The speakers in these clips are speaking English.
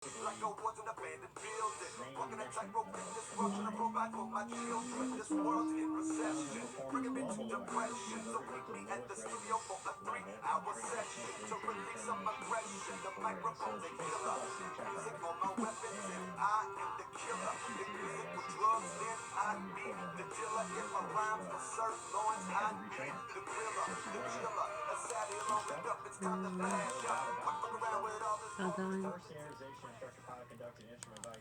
Like I was an abandoned building. Walking a tightrope in this world, trying to provide for my children. This world's in recession, bringing me to depression. So meet me at the studio for a 3-hour session to release some aggression. The microphone's a killer. Music on my weapons, and I am the killer. If music with drugs, then I'd be the dealer. If my rhymes were sirloins, I'd be the griller, the killer. A saddle loaded up, it's time to flash up. I fuck around with all this. Hold on.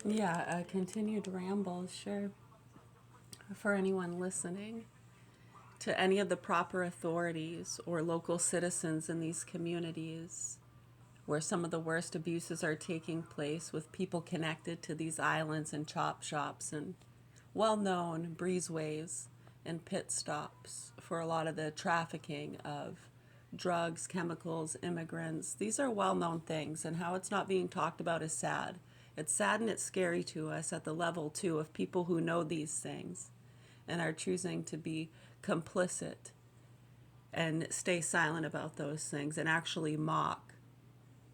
Yeah, a continued ramble, sure. For anyone listening, to any of the proper authorities or local citizens in these communities where some of the worst abuses are taking place with people connected to these islands and chop shops and well-known breezeways and pit stops for a lot of the trafficking of drugs, chemicals, immigrants. These are well-known things, and how it's not being talked about is sad. It's sad and it's scary to us at the level, too, of people who know these things and are choosing to be complicit and stay silent about those things and actually mock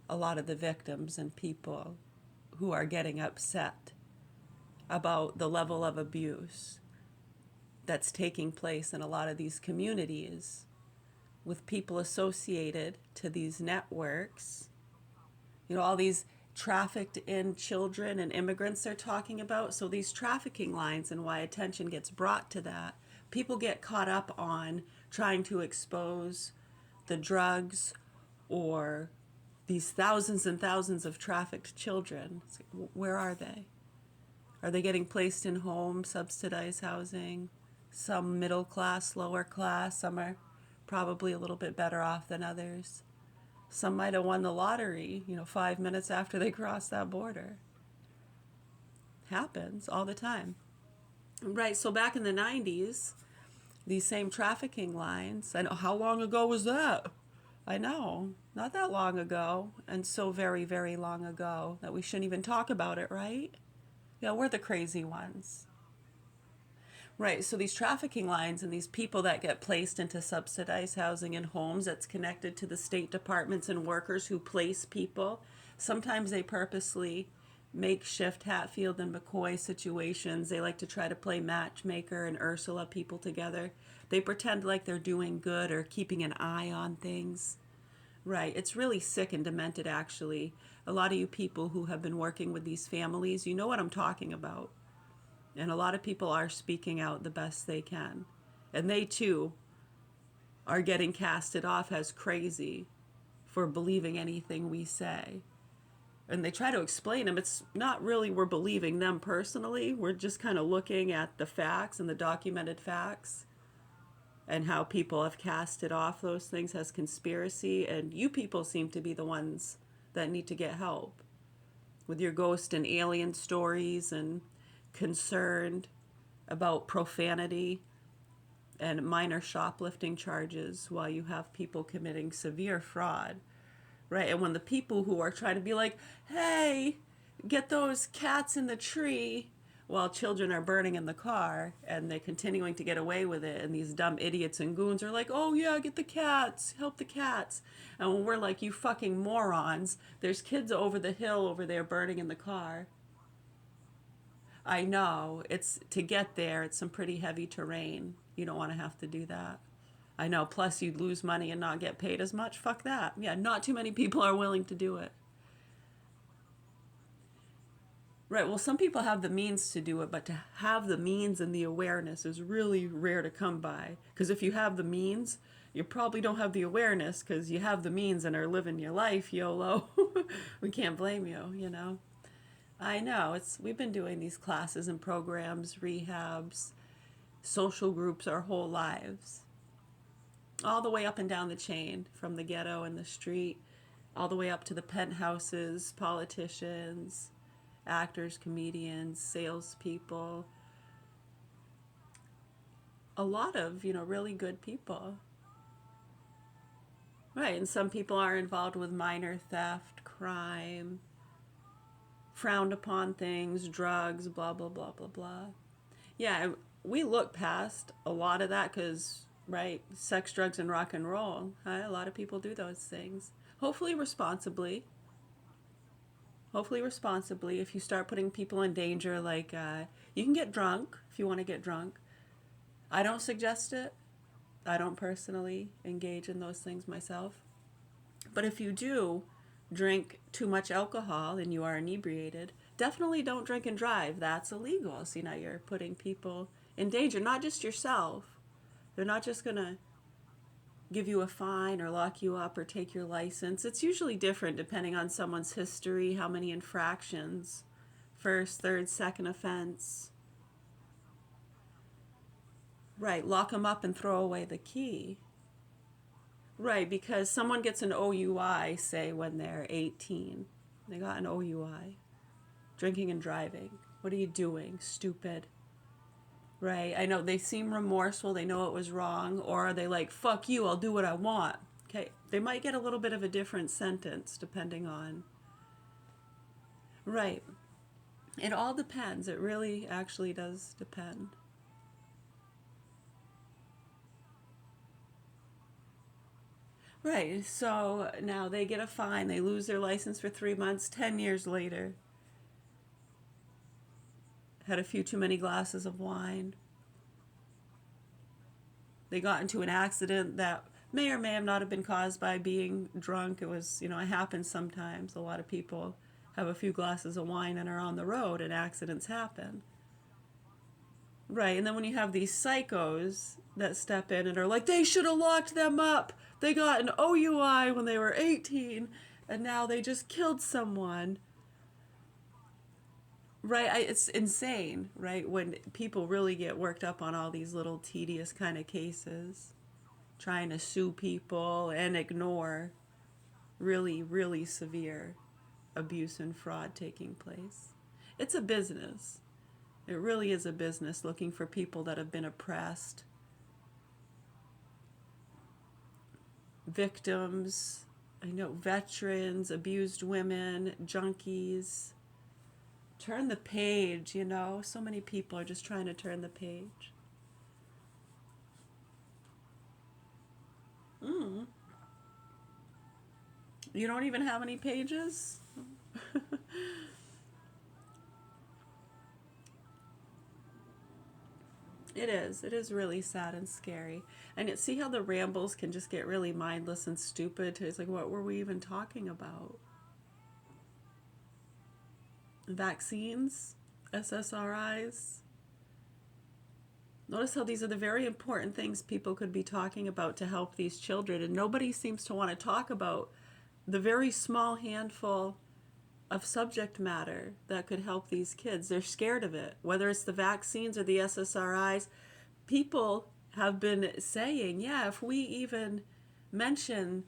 a lot of the victims and people who are getting upset about the level of abuse that's taking place in a lot of these communities with people associated to these networks. You know, all these trafficked in children and immigrants they're talking about. So these trafficking lines, and why attention gets brought to that, people get caught up on trying to expose the drugs or these thousands and thousands of trafficked children. Where are they? Are they getting placed in homes, subsidized housing? Some middle class, lower class. Some are probably a little bit better off than others. Some might have won the lottery, 5 minutes after they cross that border. Happens all the time. Right, so back in the 90s, these same trafficking lines, I know, how long ago was that? I know, not that long ago, and so very, very long ago that we shouldn't even talk about it, right? Yeah, we're the crazy ones. Right, so these trafficking lines and these people that get placed into subsidized housing and homes that's connected to the state departments and workers who place people, sometimes they purposely makeshift Hatfield and McCoy situations. They like to try to play matchmaker and Ursula people together. They pretend like they're doing good or keeping an eye on things. Right, it's really sick and demented, actually. A lot of you people who have been working with these families, you know what I'm talking about. And a lot of people are speaking out the best they can. And they too are getting casted off as crazy for believing anything we say. And they try to explain them. It's not really we're believing them personally. We're just kind of looking at the facts and the documented facts and how people have casted off those things as conspiracy. And you people seem to be the ones that need to get help with your ghost and alien stories and concerned about profanity and minor shoplifting charges while you have people committing severe fraud, right? And when the people who are trying to be like, hey, get those cats in the tree, while children are burning in the car and they're continuing to get away with it, and these dumb idiots and goons are like, oh yeah, get the cats, help the cats. And when we're like, you fucking morons, there's kids over the hill over there burning in the car. I know, it's to get there, it's some pretty heavy terrain. You don't want to have to do that. I know, plus you'd lose money and not get paid as much. Fuck that. Yeah, not too many people are willing to do it. Right, well, some people have the means to do it, but to have the means and the awareness is really rare to come by. Because if you have the means, you probably don't have the awareness because you have the means and are living your life, YOLO. We can't blame you. I know, we've been doing these classes and programs, rehabs, social groups our whole lives. All the way up and down the chain, from the ghetto and the street, all the way up to the penthouses, politicians, actors, comedians, salespeople. A lot of, really good people. Right, and some people are involved with minor theft, crime, frowned upon things, drugs, blah, blah, blah, blah, blah. Yeah, we look past a lot of that because, right, sex, drugs, and rock and roll. A lot of people do those things. Hopefully responsibly. hopefully responsibly. If you start putting people in danger, like you can get drunk if you want to get drunk. I don't suggest it. I don't personally engage in those things myself. But if you do drink too much alcohol and you are inebriated, definitely don't drink and drive. That's illegal. See, now you're putting people in danger, not just yourself. They're not just going to give you a fine or lock you up or take your license. It's usually different depending on someone's history, how many infractions, first, third, second offense. Right, lock them up and throw away the key. Right, because someone gets an OUI, say, when they're 18. They got an OUI. Drinking and driving. What are you doing? Stupid. Right, I know they seem remorseful, they know it was wrong, or are they like, fuck you, I'll do what I want. Okay, they might get a little bit of a different sentence depending on. Right, it all depends. It really actually does depend. Right, so now they get a fine, they lose their license for 3 months, 10 years later. Had a few too many glasses of wine. They got into an accident that may or may have not have been caused by being drunk. It was, it happens sometimes. A lot of people have a few glasses of wine and are on the road and accidents happen. Right, and then when you have these psychos that step in and are like, they should have locked them up. They got an OUI when they were 18 and now they just killed someone. Right, it's insane, right? When people really get worked up on all these little tedious kind of cases, trying to sue people and ignore really, really severe abuse and fraud taking place. It's a business. It really is a business looking for people that have been oppressed, victims, veterans, abused women, junkies. Turn the page, So many people are just trying to turn the page. Mm. You don't even have any pages? It is. It is really sad and scary. And see how the rambles can just get really mindless and stupid. It's like, what were we even talking about? Vaccines? SSRIs? Notice how these are the very important things people could be talking about to help these children. And nobody seems to want to talk about the very small handful of subject matter that could help these kids. They're scared of it. Whether it's the vaccines or the SSRIs, people have been saying, yeah, if we even mention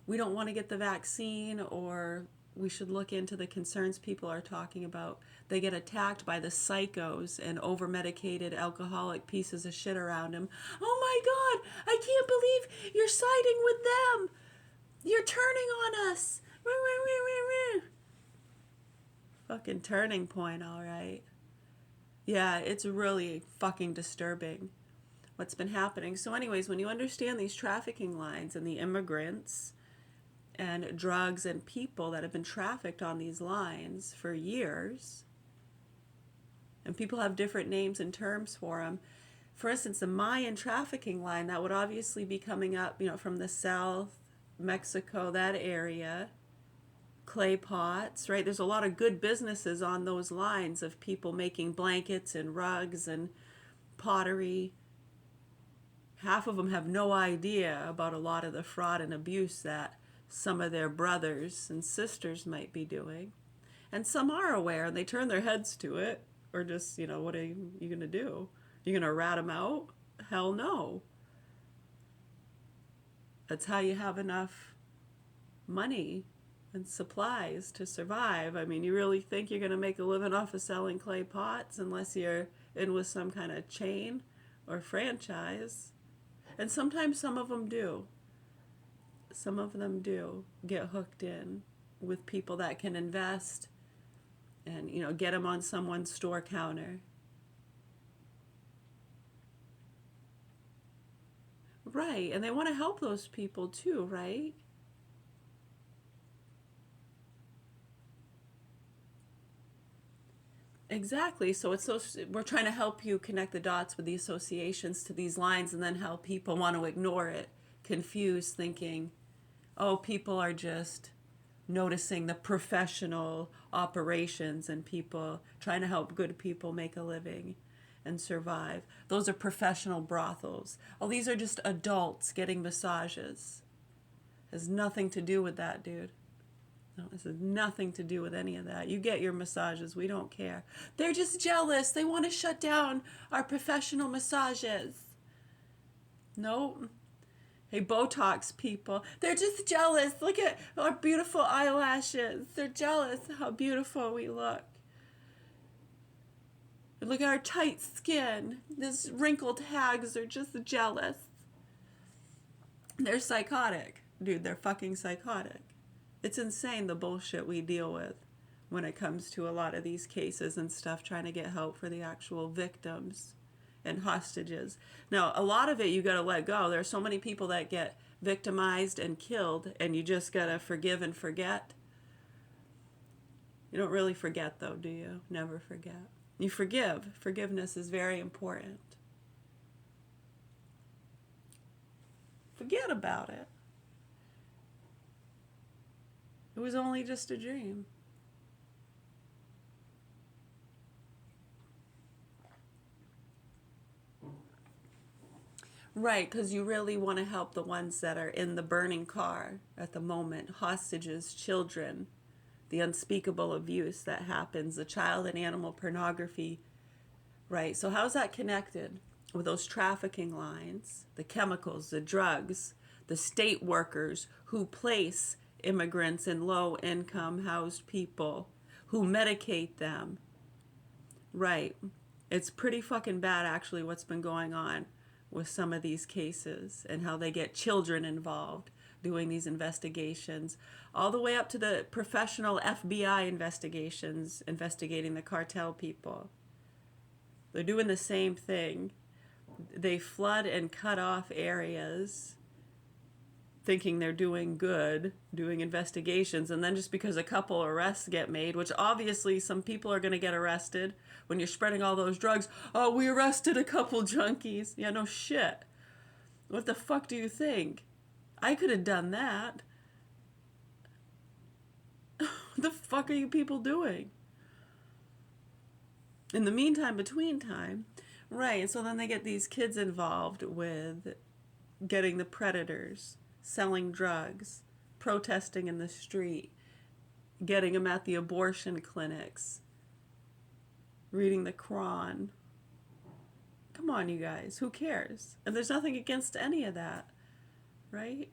we don't want to get the vaccine or we should look into the concerns people are talking about, they get attacked by the psychos and over-medicated alcoholic pieces of shit around them. Oh my God, I can't believe you're siding with them. You're turning on us. Fucking turning point, all right. Yeah, it's really fucking disturbing what's been happening. So anyways, when you understand these trafficking lines and the immigrants and drugs and people that have been trafficked on these lines for years, and people have different names and terms for them. For instance, the Mayan trafficking line, that would obviously be coming up, from the south, Mexico, that area, clay pots, right? There's a lot of good businesses on those lines of people making blankets and rugs and pottery. Half of them have no idea about a lot of the fraud and abuse that some of their brothers and sisters might be doing. And some are aware and they turn their heads to it, or just, what are you going to do? You going to rat them out? Hell no. That's how you have enough money and supplies to survive. I mean, you really think you're going to make a living off of selling clay pots unless you're in with some kind of chain or franchise? And sometimes some of them do. Some of them do get hooked in with people that can invest and, get them on someone's store counter. Right, and they want to help those people too, right? Exactly. So we're trying to help you connect the dots with the associations to these lines, and then how people want to ignore it, confused, thinking, oh, people are just noticing the professional operations and people trying to help good people make a living and survive. Those are professional brothels. Oh, these are just adults getting massages. Has nothing to do with that, dude. No, this has nothing to do with any of that. You get your massages. We don't care. They're just jealous. They want to shut down our professional massages. No. Hey, Botox people. They're just jealous. Look at our beautiful eyelashes. They're jealous how beautiful we look. Look at our tight skin. These wrinkled hags are just jealous. They're psychotic. Dude, they're fucking psychotic. It's insane the bullshit we deal with when it comes to a lot of these cases and stuff, trying to get help for the actual victims and hostages. Now, a lot of it you got to let go. There are so many people that get victimized and killed, and you just got to forgive and forget. You don't really forget, though, do you? Never forget. You forgive. Forgiveness is very important. Forget about it. It was only just a dream. Right, because you really want to help the ones that are in the burning car at the moment, hostages, children, the unspeakable abuse that happens, the child and animal pornography. Right, so how's that connected with those trafficking lines, the chemicals, the drugs, the state workers who place immigrants and low-income housed people, who medicate them? Right. It's pretty fucking bad, actually, what's been going on with some of these cases and how they get children involved doing these investigations, all the way up to the professional FBI investigations investigating the cartel people. They're doing the same thing. They flood and cut off areas thinking they're doing good, doing investigations, and then just because a couple arrests get made, which obviously some people are going to get arrested when you're spreading all those drugs. Oh, we arrested a couple junkies. Yeah, no shit. What the fuck do you think? I could have done that. What the fuck are you people doing? In the meantime, between time, right, and so then they get these kids involved with getting the predators, selling drugs, protesting in the street, getting them at the abortion clinics, reading the Quran. Come on, you guys, who cares? And there's nothing against any of that, right?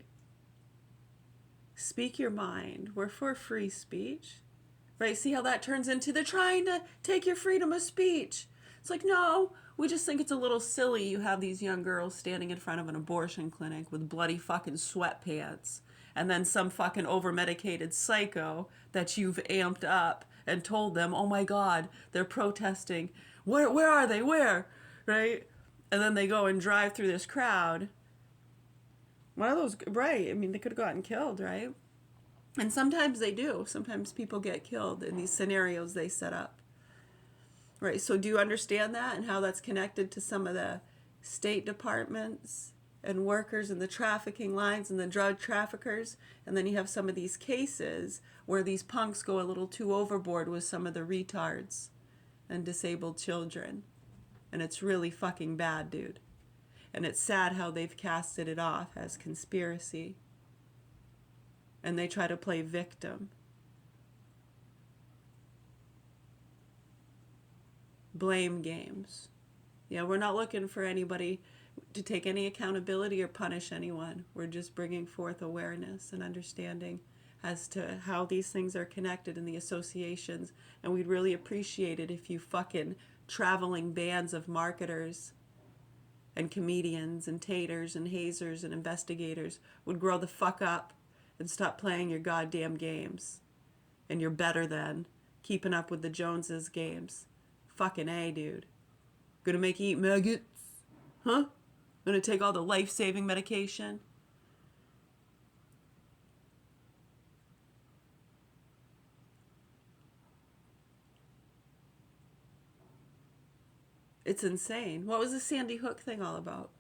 Speak your mind. We're for free speech, right? See how that turns into they're trying to take your freedom of speech. It's like, no, we just think it's a little silly you have these young girls standing in front of an abortion clinic with bloody fucking sweatpants, and then some fucking over-medicated psycho that you've amped up and told them, oh my God, they're protesting. Where are they? Where? Right? And then they go and drive through this crowd. One of those, right? I mean, they could have gotten killed, right? And sometimes they do. Sometimes people get killed in these scenarios they set up. Right, so do you understand that and how that's connected to some of the state departments and workers and the trafficking lines and the drug traffickers? And then you have some of these cases where these punks go a little too overboard with some of the retards and disabled children. And it's really fucking bad, dude. And it's sad how they've casted it off as conspiracy. And they try to play victim. Blame games. Yeah, we're not looking for anybody to take any accountability or punish anyone. We're just bringing forth awareness and understanding as to how these things are connected in the associations. And we'd really appreciate it if you fucking traveling bands of marketers and comedians and taters and hazers and investigators would grow the fuck up and stop playing your goddamn games. And you're better than keeping up with the Joneses games. Fucking A, dude. Gonna make you eat maggots? Huh? Gonna take all the life-saving medication? It's insane. What was the Sandy Hook thing all about?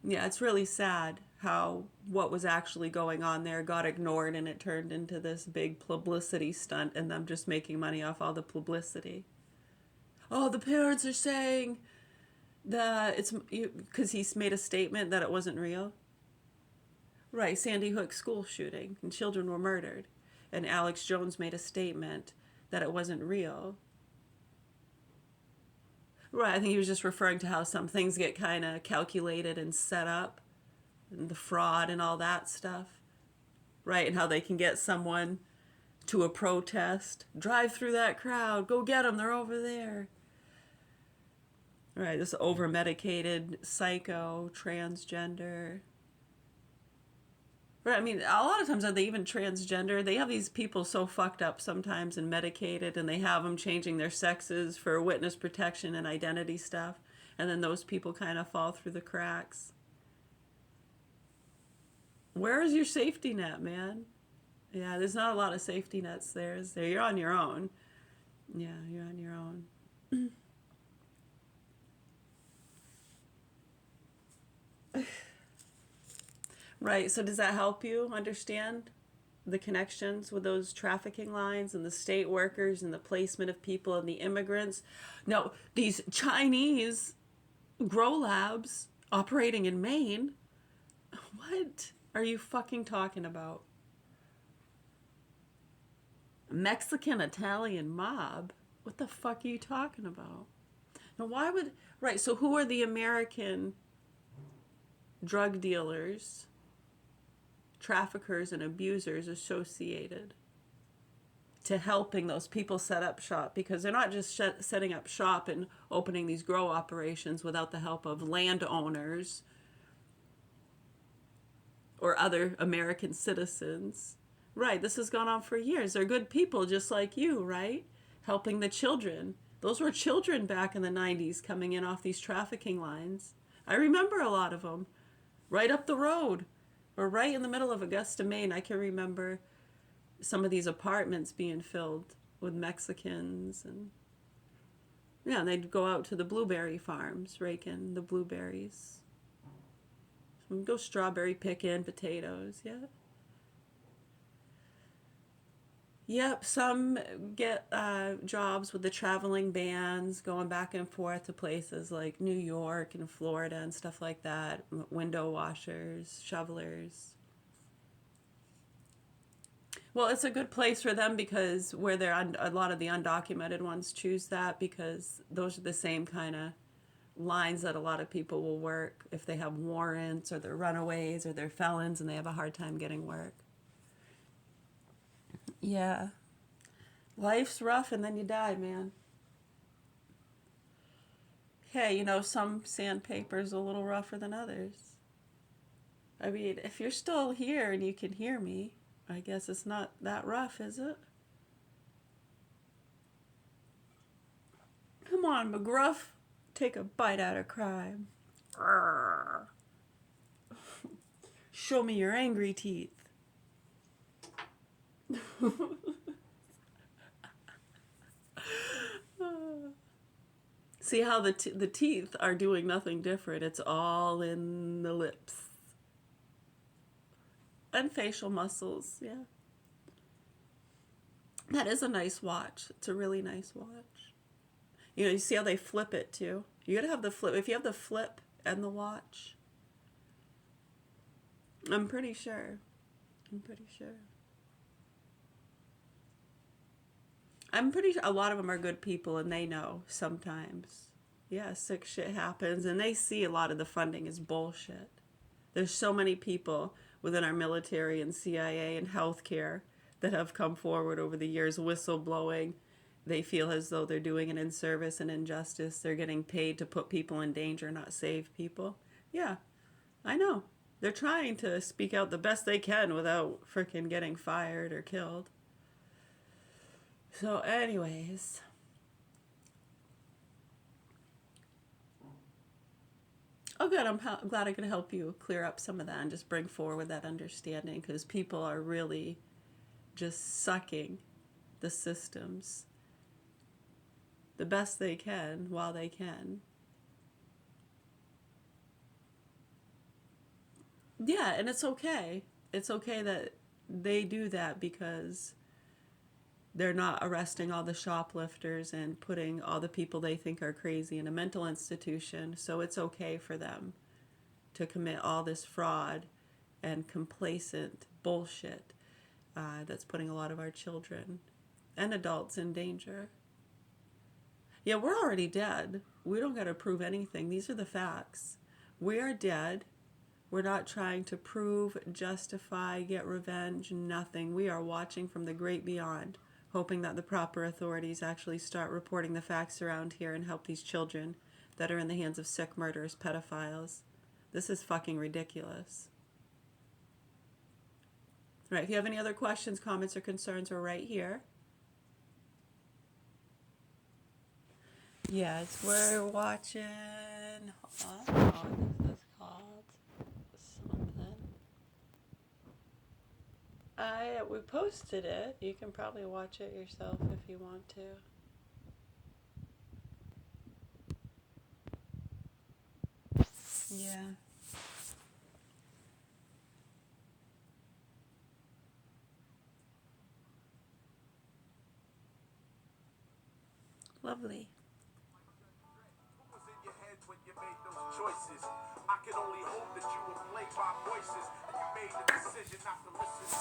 Yeah, it's really sad how what was actually going on there got ignored and it turned into this big publicity stunt and them just making money off all the publicity. Oh, the parents are saying that it's because he made a statement that it wasn't real. Right, Sandy Hook school shooting and children were murdered. And Alex Jones made a statement that it wasn't real. Right, I think he was just referring to how some things get kind of calculated and set up, and the fraud and all that stuff. Right, and how they can get someone to a protest. Drive through that crowd. Go get them. They're over there. Right, this over medicated psycho, transgender. Right, I mean, a lot of times are they even transgender? They have these people so fucked up sometimes and medicated, and they have them changing their sexes for witness protection and identity stuff, and then those people kind of fall through the cracks. Where is your safety net, man? Yeah, there's not a lot of safety nets there, is there? You're on your own. Yeah, you're on your own. Right, so does that help you understand the connections with those trafficking lines and the state workers and the placement of people and the immigrants? No, these Chinese grow labs operating in Maine. What are you fucking talking about? Mexican Italian mob? What the fuck are you talking about? Now, why would. Right, so who are the American drug dealers, traffickers, and abusers associated to helping those people set up shop? Because they're not just setting up shop and opening these grow operations without the help of landowners or other American citizens. Right, this has gone on for years. They're good people just like you, right? Helping the children. Those were children back in the 90s coming in off these trafficking lines. I remember a lot of them. Right up the road, or right in the middle of Augusta, Maine, I can remember some of these apartments being filled with Mexicans. And yeah, and they'd go out to the blueberry farms, rake in the blueberries. Go strawberry picking, potatoes, yeah. Yep, some get jobs with the traveling bands going back and forth to places like New York and Florida and stuff like that. Window washers, shovelers. Well, it's a good place for them because where they're a lot of the undocumented ones choose that because those are the same kind of lines that a lot of people will work if they have warrants or they're runaways or they're felons and they have a hard time getting work. Yeah. Life's rough and then you die, man. Hey, you know, some sandpaper's a little rougher than others. I mean, if you're still here and you can hear me, I guess it's not that rough, is it? Come on, McGruff. Take a bite out of crime. Arrgh. Show me your angry teeth. See how the teeth are doing nothing different. It's all in the lips. And facial muscles, yeah. That is a nice watch. It's a really nice watch. You know, you see how they flip it too? You gotta have the flip. If you have the flip and the watch, I'm pretty sure. I'm pretty sure a lot of them are good people and they know sometimes. Yeah, sick shit happens and they see a lot of the funding is bullshit. There's so many people within our military and CIA and healthcare that have come forward over the years whistleblowing. They feel as though they're doing an in-service and injustice. They're getting paid to put people in danger, not save people. Yeah, I know. They're trying to speak out the best they can without freaking getting fired or killed. So anyways, oh good, I'm glad I could help you clear up some of that and just bring forward that understanding because people are really just sucking the systems. the best they can while they can. Yeah, and it's okay. It's okay that they do that because they're not arresting all the shoplifters and putting all the people they think are crazy in a mental institution. So it's okay for them to commit all this fraud and complacent bullshit that's putting a lot of our children and adults in danger. Yeah, we're already dead. We don't got to prove anything. These are the facts. We are dead. We're not trying to prove, justify, get revenge, nothing. We are watching from the great beyond, hoping that the proper authorities actually start reporting the facts around here and help these children that are in the hands of sick murderers, pedophiles. This is fucking ridiculous. Right, if you have any other questions, comments, or concerns, we're right here. Yes, we're watching. Hold on. What is this called? Something. We posted it. You can probably watch it yourself if you want to. Yeah. Lovely. What was in your head when you made those choices? I can only hope that you were played by voices and you made the decision not to listen.